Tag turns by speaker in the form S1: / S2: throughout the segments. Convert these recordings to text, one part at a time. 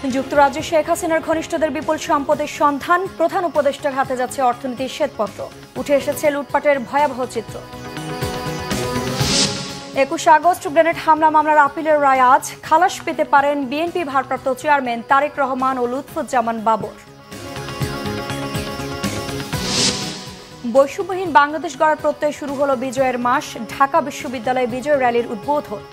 S1: যুক্তরাজ্যে শেখ হাসিনার ঘনিষ্ঠদের বিপুল সম্পদের সন্ধান, প্রধান উপদেষ্টার হাতে যাচ্ছে অর্থনীতির শ্বেতপত্র, উঠে এসেছে লুটপাটের ভয়াবহ চিত্র। ২১ আগস্ট গ্রেনেড হামলা মামলার আপিলের রায় আজ, খালাস পেতে পারেন বিএনপি ভারপ্রাপ্ত চেয়ারম্যান তারেক রহমান ও লুৎফুজ্জামান বাবর। বৈষম্যহীন বাংলাদেশ গড়ার প্রত্যয় শুরু হলো বিজয়ের মাস, ঢাকা বিশ্ববিদ্যালয়ে বিজয় র্যালির উদ্বোধন।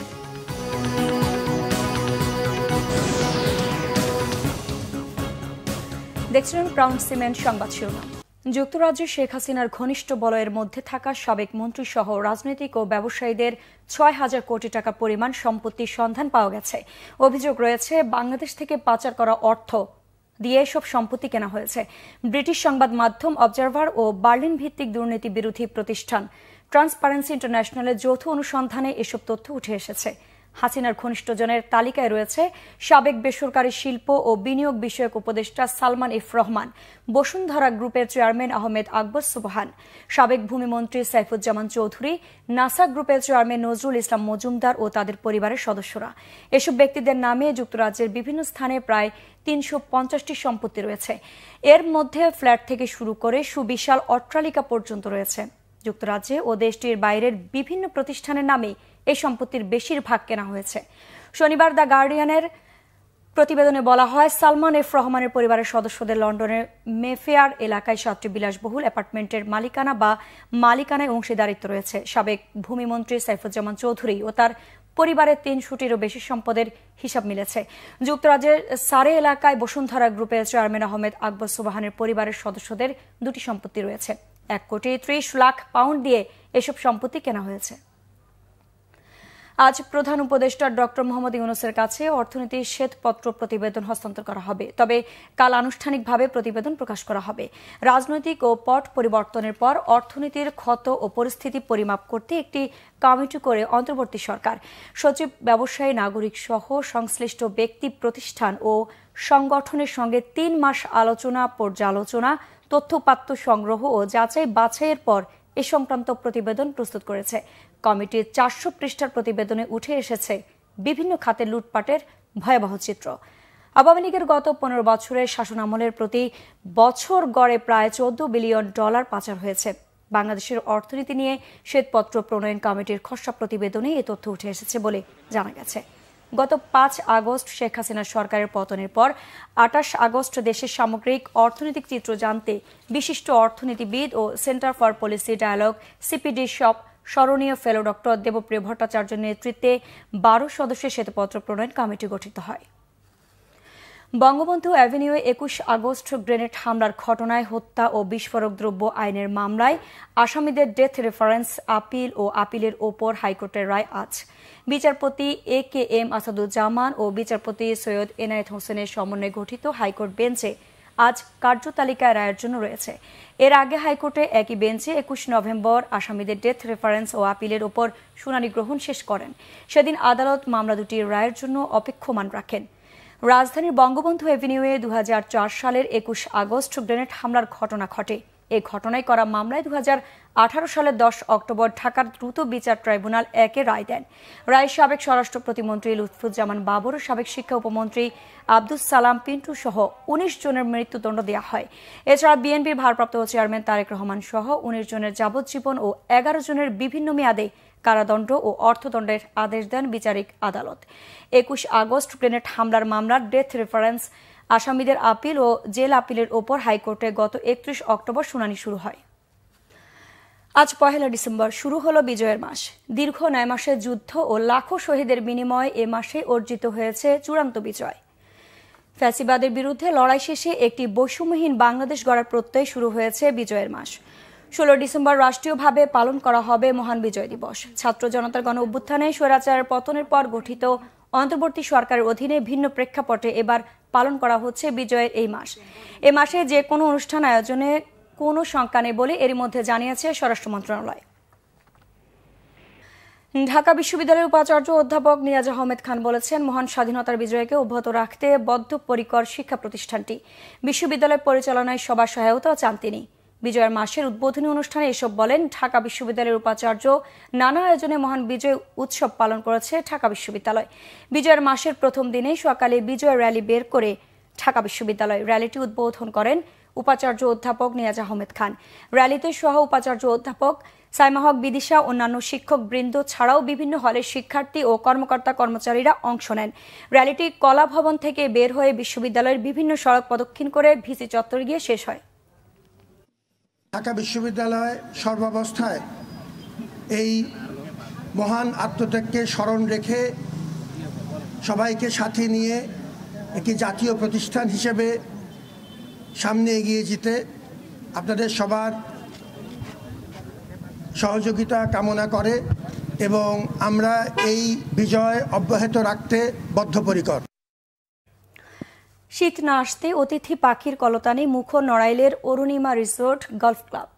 S1: দেখছিলেন ক্রাউন সিমেন্ট সংবাদ শিরোনাম। যুক্তরাজ্যে শেখ হাসিনার ঘনিষ্ঠ বলয়ের মধ্যে থাকা সাবেক মন্ত্রী সহ রাজনৈতিক ও ব্যবসায়ীদের ৬,০০০ কোটি টাকা পরিমাণ সম্পত্তির সন্ধান পাওয়া গেছে। অভিযোগ রয়েছে বাংলাদেশ থেকে পাচার করা অর্থ দিয়ে এসব সম্পত্তি কেনা হয়েছে। ব্রিটিশ সংবাদ মাধ্যম অবজারভার ও বার্লিন ভিত্তিক দুর্নীতি বিরোধী প্রতিষ্ঠান ট্রান্সপারেন্সি ইন্টারন্যাশনালের যৌথ অনুসন্ধানে এসব তথ্য উঠে এসেছে। হাসিনার ঘনিষ্ঠজনের তালিকায় রয়েছে সাবেক বেসরকারি শিল্প ও বিনিয়োগ বিষয়ক উপদেষ্টা সালমান এফ রহমান, বসুন্ধরা গ্রুপের চেয়ারম্যান আহমেদ আকবর সুবহান, সাবেক ভূমিমন্ত্রী সাইফুজ্জামান চৌধুরী, নাসা গ্রুপের চেয়ারম্যান নজরুল ইসলাম মজুমদার ও তাদের পরিবারের সদস্যরা। এসব ব্যক্তিদের নামে যুক্তরাজ্যের বিভিন্ন স্থানে প্রায় ৩৫০টি সম্পত্তি রয়েছে। এর মধ্যে ফ্ল্যাট থেকে শুরু করে সুবিশাল অট্টালিকা পর্যন্ত রয়েছে। যুক্তরাজ্যে ও দেশটির বাইরের বিভিন্ন প্রতিষ্ঠানের নামে এই সম্পত্তির বেশিরভাগ কেনা হয়েছে। শনিবার দ্য গার্ডিয়ানের প্রতিবেদনে বলা হয়, সালমান এফ রহমানের পরিবারের সদস্যদের লন্ডনের মেফেয়ার এলাকায় ৭টি বিলাসবহুল অ্যাপার্টমেন্টের মালিকানা বা মালিকানায় অংশীদারিত্ব রয়েছে। সাবেক ভূমিমন্ত্রী সাইফুজ্জামান চৌধুরী ও তার পরিবারের ৩০০টিরও বেশি সম্পদের হিসাব মিলেছে। যুক্তরাজ্যের সারে এলাকায় বসুন্ধরা গ্রুপের চেয়ারম্যান আহমেদ আকবর সুবহানের পরিবারের সদস্যদের ২টি সম্পত্তি রয়েছে। ১,৩০,০০,০০০ পাউন্ড দিয়ে এসব সম্পত্তি কেনা হয়েছে। আজ প্রধান উপদেষ্টা ডক্টর মোহাম্মদ ইউনূসের কাছে অর্থনীতির শ্বেতপত্র প্রতিবেদন হস্তান্তর করা হবে, তবে কাল আনুষ্ঠানিকভাবে প্রতিবেদন প্রকাশ করা হবে। রাজনৈতিক ও পট পরিবর্তনের পর অর্থনীতির ক্ষত ও পরিস্থিতি পরিমাপ করতে একটি কমিটি করে অন্তর্বর্তী সরকার সচিব ব্যবসায়ী নাগরিক সহ সংশ্লিষ্ট ব্যক্তি, প্রতিষ্ঠান ও সংগঠনের সঙ্গে ৩ মাস আলোচনা, পর্যালোচনা, তথ্যপাত্য সংগ্রহ ও যাচাই বাছাইয়ের পর এ সংক্রান্ত প্রতিবেদন প্রস্তুত করেছে। কমিটির ৪০০ পৃষ্ঠার প্রতিবেদনে উঠে এসেছে বিভিন্ন খাতে লুটপাটের ভয়াবহ চিত্র। আওয়ামী লীগের গত ১৫ বছরের শাসনামলের প্রতি বছর গড়ে প্রায় $১৪ বিলিয়ন পাচার হয়েছে। বাংলাদেশের অর্থনীতি নিয়ে শ্বেতপত্র প্রণয়ন কমিটির খসড়া প্রতিবেদনে এ তথ্য উঠে এসেছে বলে জানা গেছে। গত ৫ আগস্ট শেখ হাসিনার সরকারের পতনের পর ২৮ আগস্ট দেশের সামগ্রিক অর্থনৈতিক চিত্র জানতে বিশিষ্ট অর্থনীতিবিদ ও Centre for Policy Dialogue CPD স্মরণীয় ফেলো ডক্টর দেবপ্রিয় ভট্টাচার্যের নেতৃত্বে ১২ সদস্যের শ্বেতপত্র প্রণয়ন কমিটি গঠিত হয়। বঙ্গবন্ধু অ্যাভিনিউয়ে ২১ আগস্ট গ্রেনেড হামলার ঘটনায় হত্যা ও বিস্ফোরক দ্রব্য আইনের মামলায় আসামিদের ডেথ রেফারেন্স আপিল ও আপিলের ওপর হাইকোর্টের রায় আজ। বিচারপতি AKM আসাদুজ্জামান ও বিচারপতি সৈয়দ এনায়েত হোসেনের সমন্বয়ে গঠিত হাইকোর্ট বেঞ্চে আজ কার্যতালিকায় রায়ের জন্য রয়েছে। এর আগে হাইকোর্টে একই বেঞ্চে ২১ নভেম্বর আসামিদের ডেথ রেফারেন্স ও আপিলের ওপর শুনানি গ্রহণ শেষ করেন। সেদিন আদালত মামলা দুটির রায়ের জন্য অপেক্ষমান রাখেন। রাজধানীর বঙ্গবন্ধু অ্যাভিনিউয়ে ২০০৪ সালের ২১ আগস্ট গ্রেনেড হামলার ঘটনা ঘটে। এই ঘটনায় করা মামলায় ২০১৮ সালের ১০ অক্টোবর ঢাকার দ্রুত বিচার ট্রাইব্যুনাল ১-এ রায় দেন। রায় সাবেক স্বরাষ্ট্র প্রতিমন্ত্রী লুৎফুজ্জামান বাবর ও সাবেক শিক্ষা উপমন্ত্রী আব্দুস সালাম পিন্টু সহ ১৯ জনের মৃত্যুদণ্ড দেওয়া হয়। এছাড়া বিএনপির ভারপ্রাপ্ত চেয়ারম্যান তারেক রহমান সহ ১৯ জনের যাবজ্জীবন ও ১১ জনের বিভিন্ন মেয়াদে কারাদণ্ড ও অর্থদণ্ডের আদেশ দেন বিচারিক আদালত। ২১ আগস্ট গ্রেনেড হামলার মামলার ডেথ রেফারেন্স আসামিদের আপিল ও জেল আপিলের ওপর হাইকোর্টে গত ৩১ অক্টোবর শুনানি শুরু হয়। আজ ১ ডিসেম্বর শুরু হলো বিজয়ের মাস। দীর্ঘ ৯ মাসের যুদ্ধ ও লাখো শহীদের বিনিময়ে এ মাসে অর্জিত হয়েছে চূড়ান্ত বিজয়। ফ্যাসিবাদের বিরুদ্ধে লড়াই শেষে একটি বৈষম্যহীন বাংলাদেশ গড়ার প্রত্যয় শুরু হয়েছে বিজয়ের মাস। ১৬ ডিসেম্বর রাষ্ট্রীয়ভাবে পালন করা হবে মহান বিজয় দিবস। ছাত্র জনতার গণ অভ্যুত্থানে স্বৈরাচারের পতনের পর গঠিত অন্তর্বর্তী সরকারের অধীনে ভিন্ন প্রেক্ষাপটে এবার পালন করা হচ্ছে বিজয়ের এই মাস। এ মাসে যে কোনো অনুষ্ঠান আয়োজনে কোনো শঙ্কা নেই বলে এরই মধ্যে জানিয়েছে স্বরাষ্ট্র মন্ত্রণালয়। ঢাকা বিশ্ববিদ্যালয়ের উপাচার্য অধ্যাপক নিয়াজ আহমেদ খান বলেছেন, মহান স্বাধীনতার বিজয়কে অব্যাহত রাখতে বদ্ধপরিকর শিক্ষা প্রতিষ্ঠানটি। বিশ্ববিদ্যালয় পরিচালনায় সবার সহায়তাও চান তিনি। বিজয়ের মাসের উদ্বোধনী অনুষ্ঠানে এসব বলেন ঢাকা বিশ্ববিদ্যালয়ের উপাচার্য। নানা আয়োজনে মহান বিজয় উৎসব পালন করেছে ঢাকা বিশ্ববিদ্যালয়। বিজয়ের মাসের প্রথম দিনে সকালে বিজয় র্যালি বের করে ঢাকা বিশ্ববিদ্যালয় র্যালিটি উদ্বোধন করেন উপাচার্য অধ্যাপক নিয়াজ আহমেদ খান। র্যালিতে সহ উপাচার্য অধ্যাপক সাইমা হক বিদিশা, অন্যান্য শিক্ষক বৃন্দ ছাড়াও বিভিন্ন হলের শিক্ষার্থী ও কর্মকর্তা কর্মচারীরা অংশ নেন। র্যালিটি কলা ভবন থেকে বের হয়ে বিশ্ববিদ্যালয়ের বিভিন্ন সড়ক প্রদক্ষিণ করে ভিসি চত্বরে গিয়ে শেষ হয়।
S2: ঢাকা বিশ্ববিদ্যালয় সর্বাবস্থায় এই মহান আত্মত্যাগকে স্মরণ রেখে সবাইকে সাথে নিয়ে একটি জাতীয় প্রতিষ্ঠান হিসেবে সামনে এগিয়ে যেতে আপনাদের সবার সহযোগিতা কামনা করে এবং আমরা এই বিজয় অব্যাহত রাখতে বদ্ধপরিকর।
S1: শীত না আসতে অতিথি পাখির কলতানে মুখর নড়াইলের অরুণিমা রিসোর্ট গলফ ক্লাব।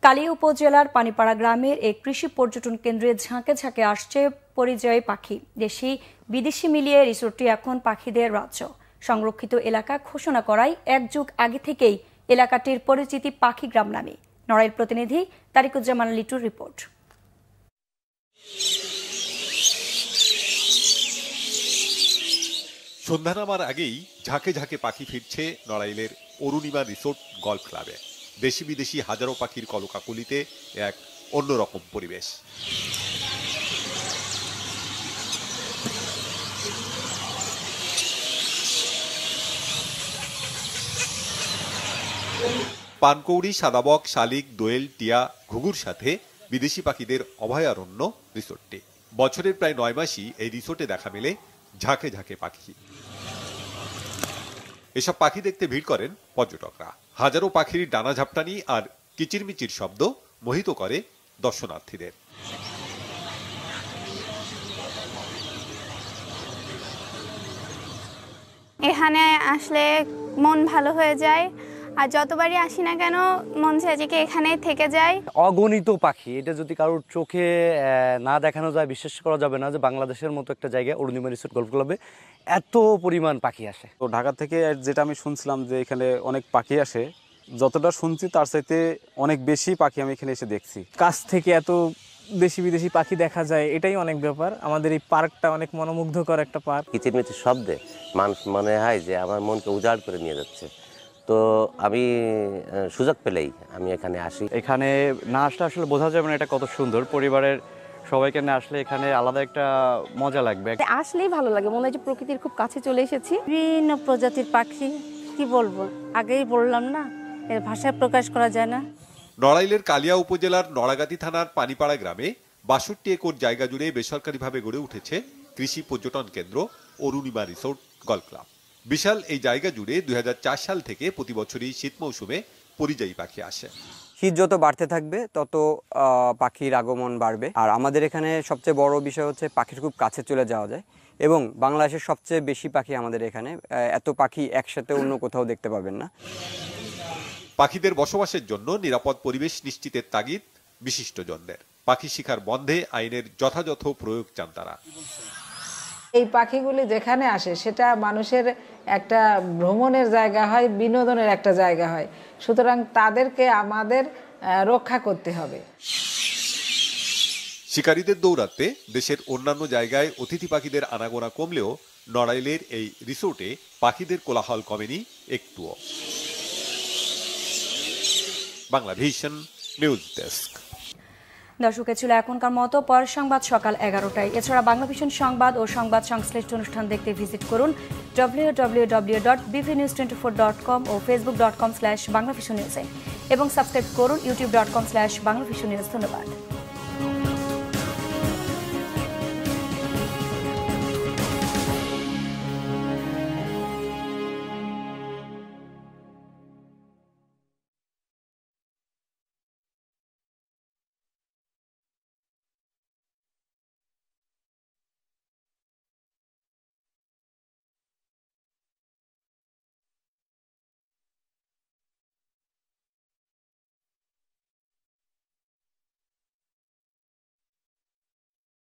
S1: কালিয়া উপজেলার পানিপাড়া গ্রামের এই কৃষি পর্যটন কেন্দ্রে ঝাঁকে ঝাঁকে আসছে পরিযায়ী পাখি। দেশি বিদেশি মিলিয়ে রিসোর্টটি এখন পাখিদের রাজ্য। সংরক্ষিত এলাকা ঘোষণা করায় এক যুগ আগে থেকেই এলাকাটির পরিচিতি পাখি গ্রাম নামে। নড়াইল প্রতিনিধি তারিকুজ্জামান লিটুর রিপোর্ট।
S3: সন্ধ্যা নামার আগেই ঝাঁকে ঝাঁকে পাখি ফিরছে নড়াইলের অরুণিমা রিসোর্ট গলফ ক্লাবে। দেশি বিদেশি হাজারো পাখির কলকাকলিতে এক অন্যরকম পরিবেশ। পানকৌড়ি, সাদাবক, শালিক, দোয়েল, টিয়া, ঘুঘুর সাথে বিদেশি পাখিদের অভয়ারণ্য রিসোর্টটি। বছরের প্রায় 9 মাসই এই রিসোর্টে দেখা মেলে ঝাঁকে ঝাঁকে পাখি। এসব পাখি দেখতে ভিড় করেন পর্যটকরা। হাজারো পাখির ডানা ঝাপটানি আর কিচিরমিচির শব্দ মোহিত করে দর্শনার্থীদের।
S4: এখানে আসলে মন ভালো হয়ে যায়, আর যতবারই আসি না কেন মন চায় যে এখানে থেকে যায়।
S5: অগণিত পাখি, এটা যদি কারোর চোখে না দেখানো যায় বিশ্বাস করা যাবে না যে বাংলাদেশের মতো একটা জায়গায় অরুণিমা রিসোর্ট গল্ফ ক্লাবে এত পরিমাণ পাখি আসে।
S6: তো ঢাকা থেকে যেটা আমি শুনছিলাম যে এখানে অনেক পাখি আসে, যতটা শুনছি তার চাইতে অনেক বেশি পাখি আমি এখানে এসে দেখছি।
S7: কাছ থেকে এত দেশি বিদেশি পাখি দেখা যায়, এটাই অনেক ব্যাপার। আমাদের এই পার্কটা অনেক মনোমুগ্ধকর একটা পার্ক।
S8: কিচিরমিচির শব্দে মানুষ মনে হয় যে আমার মনকে উজাড় করে নিয়ে যাচ্ছে। তো আমি সুযোগ পেলেই আমি এখানে আসি।
S5: এখানে না আসলে আসলে বোঝা যাবে না এটা কত সুন্দর। পরিবারের সবাইকে না আসলে এখানে আলাদা একটা মজা লাগবে।
S9: আসলেই ভালো লাগে, মনে হয় যে প্রকৃতির খুব কাছে চলে এসেছি। বিভিন্ন প্রজাতির পাখি, কি বলবো, আগেই বললাম না, এর ভাষায় প্রকাশ করা যায় না।
S3: নড়াইলের কালিয়া উপজেলার নড়াগাতি থানার পানিপাড়া গ্রামে 62 একর জায়গা জুড়ে বেসরকারিভাবে গড়ে উঠেছে কৃষি পর্যটন কেন্দ্র অরুণিমা রিসোর্ট গলফ ক্লাব। বিশাল এই জায়গা জুড়ে 2004 সাল থেকে প্রতি বছরই শীত মৌসুমে পরিযায়ী পাখি আসে।
S10: শীত যত বাড়তে থাকবে তত পাখির আগমন বাড়বে। আর আমাদের এখানে সবচেয়ে বড় বিষয় হচ্ছে পাখির খুব কাছে চলে যাওয়া যায় এবং বাংলাদেশের সবচেয়ে বেশি পাখি আমাদের এখানে। এত পাখি একসাথে অন্য কোথাও দেখতে পাবেন না।
S3: পাখিদের বসবাসের জন্য নিরাপদ পরিবেশ নিশ্চিতের তাগিদ বিশিষ্টজনদের। পাখি শিকার বন্ধে আইনের যথাযথ প্রয়োগ চান তারা।
S11: এই পাখিগুলি যেখানে আসে সেটা মানুষের একটা ভ্রমণের জায়গা হয়, বিনোদনের একটা জায়গা হয়। সুতরাং তাদেরকে আমাদের রক্ষা করতে হবে।
S3: শিকারীদের দৌরাত্মে দেশের অন্যান্য জায়গায় অতিথি পাখিদের আনাগোনা কমলেও নড়াইলের এই রিসোর্টে পাখিদের কোলাহল কমেনি একটুও। Bangla vision news desk.
S1: দর্শক, ছিল এখনকার মতো। পরের সংবাদ সকাল 11টায়। এছাড়া বাংলা ভিশন সংবাদ ও সংবাদ সংশ্লিষ্ট অনুষ্ঠান দেখতে ভিজিট করুন www.bvnews24.com ও facebook.com/banglavisionnews এবং সাবস্ক্রাইব করুন youtube.com/banglavisionnews। ধন্যবাদ।